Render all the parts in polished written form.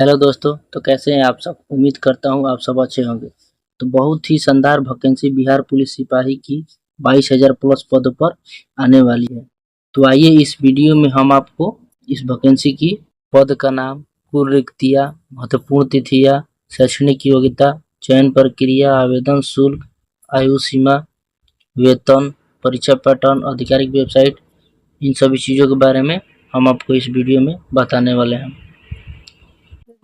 Hello दोस्तों, तो कैसे हैं आप सब। उम्मीद करता हूँ आप सब अच्छे होंगे। तो बहुत ही शानदार वैकेंसी बिहार पुलिस सिपाही की 22,000 प्लस पदों पर आने वाली है। तो आइए इस वीडियो में हम आपको इस वैकेंसी की पद का नाम, कुल रिक्तियाँ, महत्वपूर्ण तिथियाँ, शैक्षणिक योग्यता, चयन प्रक्रिया, आवेदन शुल्क, आयु सीमा, वेतन, परीक्षा पैटर्न, आधिकारिक वेबसाइट, इन सभी चीज़ों के बारे में हम आपको इस वीडियो में बताने वाले हैं।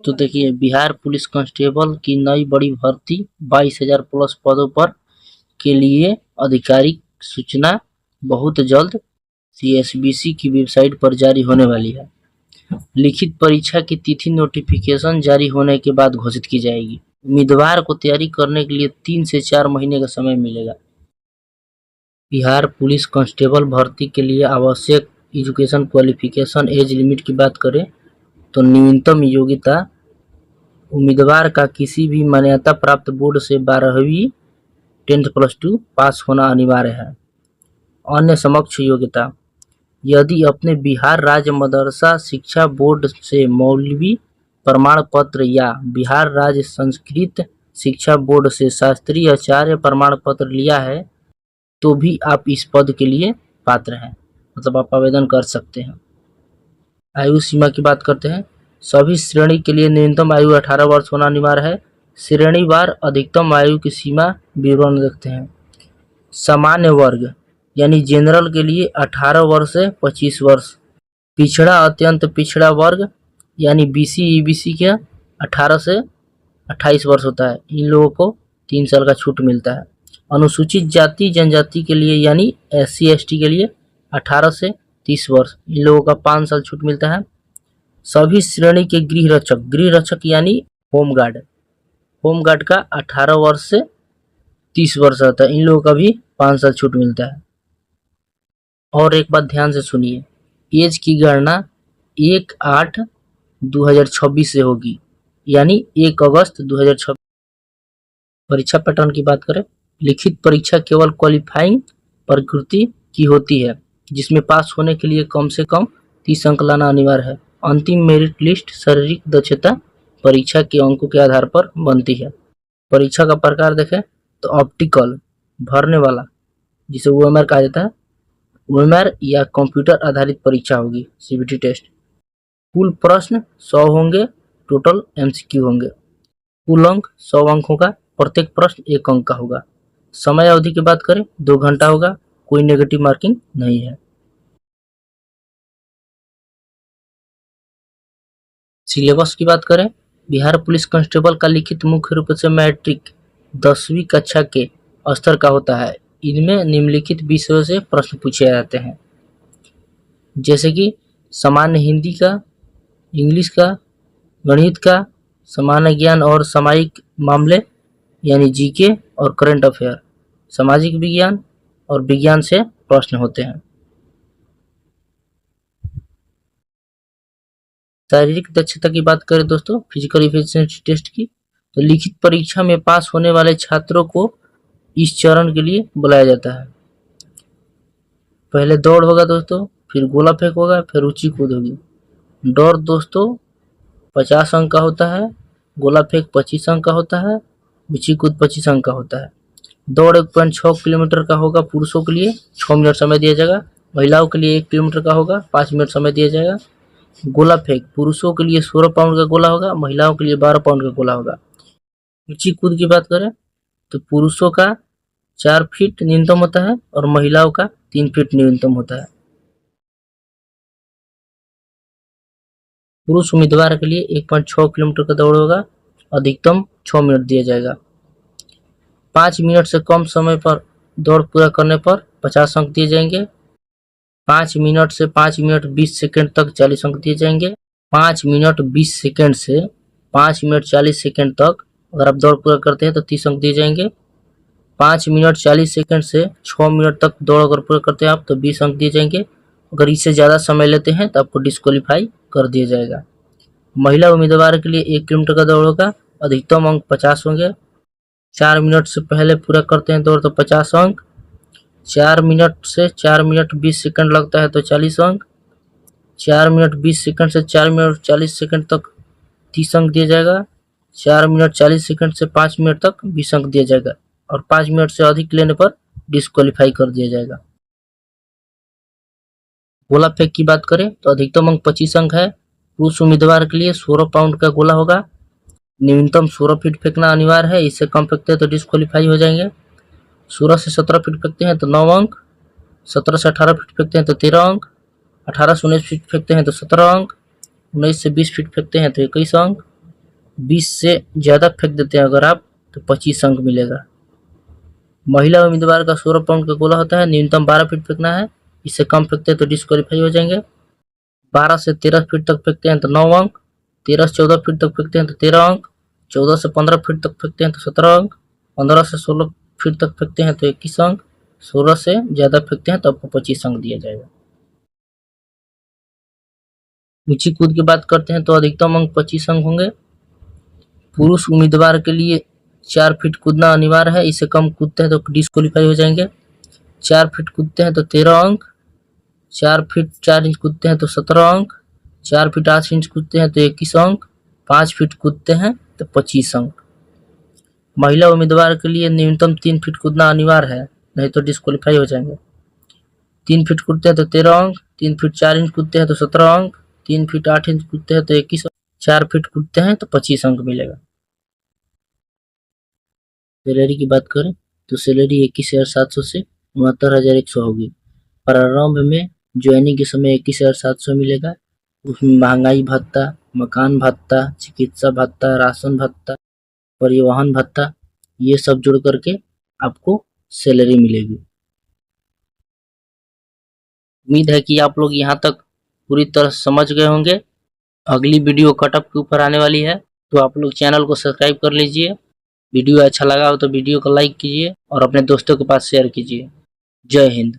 तो देखिए, बिहार पुलिस कांस्टेबल की नई बड़ी भर्ती 22,000 प्लस पदों पर के लिए आधिकारिक सूचना बहुत जल्द CSBC की वेबसाइट पर जारी होने वाली है। लिखित परीक्षा की तिथि नोटिफिकेशन जारी होने के बाद घोषित की जाएगी। उम्मीदवार को तैयारी करने के लिए 3 से 4 महीने का समय मिलेगा। बिहार पुलिस कांस्टेबल भर्ती के लिए आवश्यक एजुकेशन क्वालिफिकेशन एज लिमिट की बात करें तो न्यूनतम योग्यता उम्मीदवार का किसी भी मान्यता प्राप्त बोर्ड से 12वीं 10+2 पास होना अनिवार्य है। अन्य समकक्ष योग्यता, यदि अपने बिहार राज्य मदरसा शिक्षा बोर्ड से मौलवी प्रमाण पत्र या बिहार राज्य संस्कृत शिक्षा बोर्ड से शास्त्रीय आचार्य प्रमाण पत्र लिया है तो भी आप इस पद के लिए पात्र हैं, मतलब आप आवेदन कर सकते हैं। आयु सीमा की बात करते हैं। सभी श्रेणी के लिए न्यूनतम आयु 18 वर्ष होना अनिवार्य है। श्रेणीवार अधिकतम आयु की सीमा विवरण देखते हैं। सामान्य वर्ग यानी जनरल के लिए 18 वर्ष से 25 वर्ष। पिछड़ा अत्यंत पिछड़ा वर्ग यानी BC EBC का 18 से 28 वर्ष होता है। इन लोगों को 3 साल का छूट मिलता है। अनुसूचित जाति जनजाति के लिए यानी SC ST के लिए 18 से 30 वर्ष, इन लोगों का 5 साल छूट मिलता है। सभी श्रेणी के गृह रक्षक यानी होमगार्ड का 18 वर्ष से 30 वर्ष रहता है, इन लोगों का भी 5 साल छूट मिलता है। और एक बात ध्यान से सुनिए, एज की गणना 1/8/2026 से होगी, यानी 1 अगस्त 2026। परीक्षा पैटर्न की बात करें, लिखित परीक्षा केवल क्वालिफाइंग प्रकृति की होती है, जिसमें पास होने के लिए कम से कम 30 अंक लाना अनिवार्य है। अंतिम मेरिट लिस्ट शारीरिक दक्षता परीक्षा के अंकों के आधार पर बनती है। परीक्षा का प्रकार देखें तो ऑप्टिकल भरने वाला, जिसे OMR कहा जाता है, OMR या कंप्यूटर आधारित परीक्षा होगी, CBT टेस्ट। कुल प्रश्न 100 होंगे, टोटल MCQ होंगे। कुल अंक 100 अंक होगा, प्रत्येक प्रश्न 1 अंक का होगा। समय अवधि की बात करें 2 घंटा होगा, कोई नेगेटिव मार्किंग नहीं है। सिलेबस की बात करें, बिहार पुलिस कांस्टेबल का लिखित मुख्य रूप से मैट्रिक 10वीं कक्षा के स्तर का होता है। इनमें निम्नलिखित विषयों से प्रश्न पूछे जाते हैं, जैसे कि सामान्य हिंदी का, इंग्लिश का, गणित का, सामान्य ज्ञान और सामायिक मामले यानी GK और करंट अफेयर, सामाजिक विज्ञान और विज्ञान से प्रश्न होते हैं। शारीरिक दक्षता की बात करें दोस्तों, फिजिकल एफिशिएंसी टेस्ट की, तो लिखित परीक्षा में पास होने वाले छात्रों को इस चरण के लिए बुलाया जाता है। पहले दौड़ होगा दोस्तों, फिर गोला फेंक होगा, फिर ऊंची कूद होगी। दौड़ दोस्तों 50 अंक का होता है, गोला फेंक 25 अंक का होता है, ऊंची कूद 25 अंक का होता है। दौड़ 1.6 किलोमीटर का होगा पुरुषों के लिए, 6 मिनट समय दिया जाएगा। महिलाओं के लिए 1 किलोमीटर का होगा, 5 मिनट समय दिया जाएगा। गोला फेंक पुरुषों के लिए 16 पाउंड का गोला होगा, महिलाओं के लिए 12 पाउंड का गोला होगा। ऊंची कूद की बात करें तो पुरुषों का 4 फीट न्यूनतम होता है और महिलाओं का 3 फीट न्यूनतम होता है। पुरुष उम्मीदवार के लिए 1.6 किलोमीटर का दौड़ होगा, अधिकतम 6 मिनट दिया जाएगा। 5 मिनट से कम समय पर दौड़ पूरा करने पर 50 अंक दिए जाएंगे। 5 मिनट से 5 मिनट 20 सेकंड तक 40 अंक दिए जाएंगे। 5 मिनट 20 सेकंड से 5 मिनट 40 सेकंड तक अगर आप दौड़ पूरा करते हैं तो 30 अंक दिए जाएंगे। 5 मिनट 40 सेकंड से 6 मिनट तक दौड़ अगर पूरा करते हैं आप तो 20 अंक दिए जाएंगे। अगर इससे ज़्यादा समय लेते हैं तो आपको डिस्क्वालीफाई कर दिया जाएगा। महिला उम्मीदवार के लिए 1 किलोमीटर का दौड़ होगा, अधिकतम अंक 50 होंगे। 4 मिनट से पहले पूरा करते हैं दौड़ तो 50 अंक। 4 मिनट से 4 मिनट 20 सेकंड लगता है तो 40 अंक। 4 मिनट 20 सेकंड से 4 मिनट 40 सेकंड तक 30 अंक दिया जाएगा। 4 मिनट 40 सेकंड से 5 मिनट तक 20 अंक दिया जाएगा और 5 मिनट से अधिक लेने पर डिस्क्वालीफाई कर दिया जाएगा। गोला फेंक की बात करें तो अधिकतम अंक 25 अंक है। पुरुष उम्मीदवार के लिए 16 पाउंड का गोला होगा। न्यूनतम 16 फीट फेंकना अनिवार्य है, इससे कम फेंकते हैं तो डिस्क्वालीफाई हो जाएंगे। 16 से 17 फीट फेंकते हैं तो 9 अंक, 17 से 18 फीट फेंकते हैं तो 13 अंक, 18 से 19 फीट फेंकते हैं तो 17 अंक, 19 से 20 फीट फेंकते हैं तो 21 अंक, 20 से ज़्यादा फेंक देते हैं अगर आप तो 25 अंक मिलेगा। महिला उम्मीदवार का 16 पाउंड का गोला होता है, न्यूनतम 12 फीट फेंकना है, इससे कम फेंकते हैं तो डिस्क्वालीफाई हो जाएंगे। 12 से 13 फीट तक फेंकते हैं तो 9 अंक, 13 से 14 फीट तक फेंकते हैं तो 13 अंक, 14 से 15 फीट तक फेंकते हैं तो 17 अंक, 15 से 16 फीट तक फेंकते हैं तो 21 अंक, 16 से ज़्यादा फेंकते हैं तो आपको 25 अंक दिया जाएगा। ऊंची कूद की बात करते हैं तो अधिकतम अंक 25 अंक होंगे। पुरुष उम्मीदवार के लिए 4 फीट कूदना अनिवार्य है, इससे कम कूदते हैं तो डिस्क्वालीफाई हो जाएंगे। 4 फीट कूदते हैं तो 13 अंक, 4 फीट 4 इंच कूदते हैं तो 17 अंक, 4 फीट 8 इंच कूदते हैं तो 21 अंक, 5 फीट कूदते हैं तो 25 अंक। महिला उम्मीदवार के लिए न्यूनतम 3 फीट कूदना अनिवार्य है, नहीं तो डिस्क्वालीफाई हो जाएंगे। 3 फीट कूदते हैं तो 13 अंक, 3 फीट 4 इंच कूदते हैं तो 17 अंक, 3 फीट 8 इंच कूदते हैं तो 21 अंक, 4 फीट कूदते हैं तो 25 अंक मिलेगा। सैलरी की बात करें तो सैलरी 21,700 से 69,100 होगी। प्रारंभ में ज्वाइनिंग के समय 21,700 मिलेगा। उसमें महंगाई भत्ता, मकान भत्ता, चिकित्सा भत्ता, राशन भत्ता, परिवहन भत्ता, ये सब जुड़ करके आपको सैलरी मिलेगी। उम्मीद है कि आप लोग यहाँ तक पूरी तरह समझ गए होंगे। अगली वीडियो कटअप के ऊपर आने वाली है, तो आप लोग चैनल को सब्सक्राइब कर लीजिए। वीडियो अच्छा लगा हो तो वीडियो को लाइक कीजिए और अपने दोस्तों के पास शेयर कीजिए। जय हिंद।